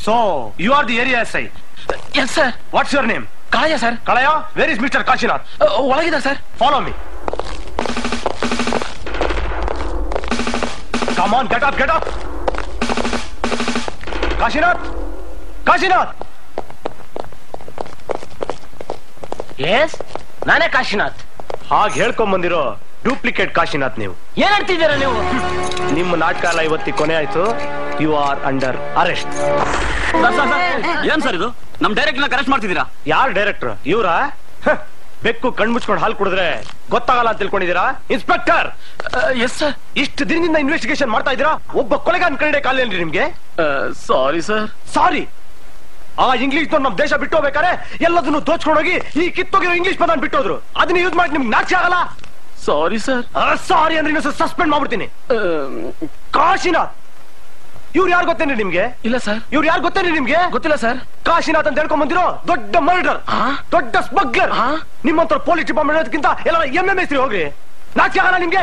So, you are the area SI. Yes, sir. What's your name? Kalaya, sir. Kalaya? Where is Mr. Kashinath? ಒಳಗಿದ sir. Follow me. Come on, get up, get up. Kashinath! Kashinath! Yes, ನಾನೇ ಕಾಶಿನಾಥ್. ಹಾಗೆ ಹೇಳ್ಕೊಂಡ್ ಬಂದಿರೋ duplicate Kashinath ನೀವು. ಏನ್ ಹೇಳ್ತಿದ್ದೀರಾ ನೀವು? ನಿಮ್ಮ ನಾಟಕ ಎಲ್ಲ ಇವತ್ತಿಗೆ ಕೊನೆ ಆಯ್ತು. You are under arrest. ಏನ್ ಸರ್ ಇದು? ನಮ್ ಡೈರೆಕ್ಟರ್ ಅರೆಸ್ಟ್ ಮಾಡ್ತಿದ್ದೀರಾ? ಯಾರು ಡೈರೆಕ್ಟರ್? ಇವ್ರಾ? ಬೆಕ್ಕು ಕಣ್ಮುಚ್ಕೊಂಡು ಹಾಲು ಕುಡಿದ್ರೆ ಗೊತ್ತಾಗಲ್ಲ ಅಂತ ತಿಳ್ಕೊಂಡಿದ್ದೀರಾ? ಇನ್ಸ್ಪೆಕ್ಟರ್! Yes sir. ಇಷ್ಟು ದಿನದಿಂದ ಇನ್ವೆಸ್ಟಿಗೇಷನ್ ಮಾಡ್ತಾ ಇದ್ದೀರಾ? ಒಬ್ಬ ಕೊಲೆಗಾರನ ಕಂಡೆ ಕಾಲೇನ್ರಿ ನಿಮ್ಗೆ? Sorry sir. ಸಾರಿ? ಆ ಇಂಗ್ಲಿಷ್ ನಮ್ ದೇಶ ಬಿಟ್ಟು ಹೋಗ್ಬೇಕಾರೆ ಎಲ್ಲದನ್ನು ದೋಚ್ಕೊಂಡೋಗಿ ಈ ಕಿತ್ತೋಗಿರೋ ಇಂಗ್ಲಿಷ್ ಪದ ಬಿಟ್ಟೋದ್ರು. ಅದನ್ನ ಯೂಸ್ ಮಾಡಿ ನಿಮ್ಗೆ ನಾಚೆ ಆಗಲ್ಲ? ಸಾರಿ ಸರ್. ಸಾರಿ ಅಂದ್ರೆ ಇನ್ನೊಂದು ಸಸ್ಪೆಂಡ್ ಮಾಡ್ಬಿಡ್ತೀನಿ. ಕಾಶಿನಾಥ್ ಇವ್ರು ಯಾರು ಗೊತ್ತೇನ್ರಿ ನಿಮ್ಗೆ? ಇಲ್ಲ ಸರ್. ಇವ್ರು ಯಾರು ಗೊತ್ತೇನ್ರಿ ನಿಮ್ಗೆ? ಗೊತ್ತಿಲ್ಲ ಸರ್. ಕಾಶಿನಾಥ್ ಅಂತ ಹೇಳ್ಕೊಂಡ್ ಬಂದಿರೋ ದೊಡ್ಡ ಮರ್ಡರ್, ದೊಡ್ಡ ಸ್ಮಗ್ಲರ್. ನಿಮ್ಮಂತ ಪೊಲೀಸ್ ಡಿಪಾರ್ಟ್ಮೆಂಟ್ ಅದಕ್ಕಿಂತ ಎಲ್ಲ MMS ಹೋಗ್ರಿ. ನಾಚೆ ಆಗಲ್ಲ ನಿಮ್ಗೆ?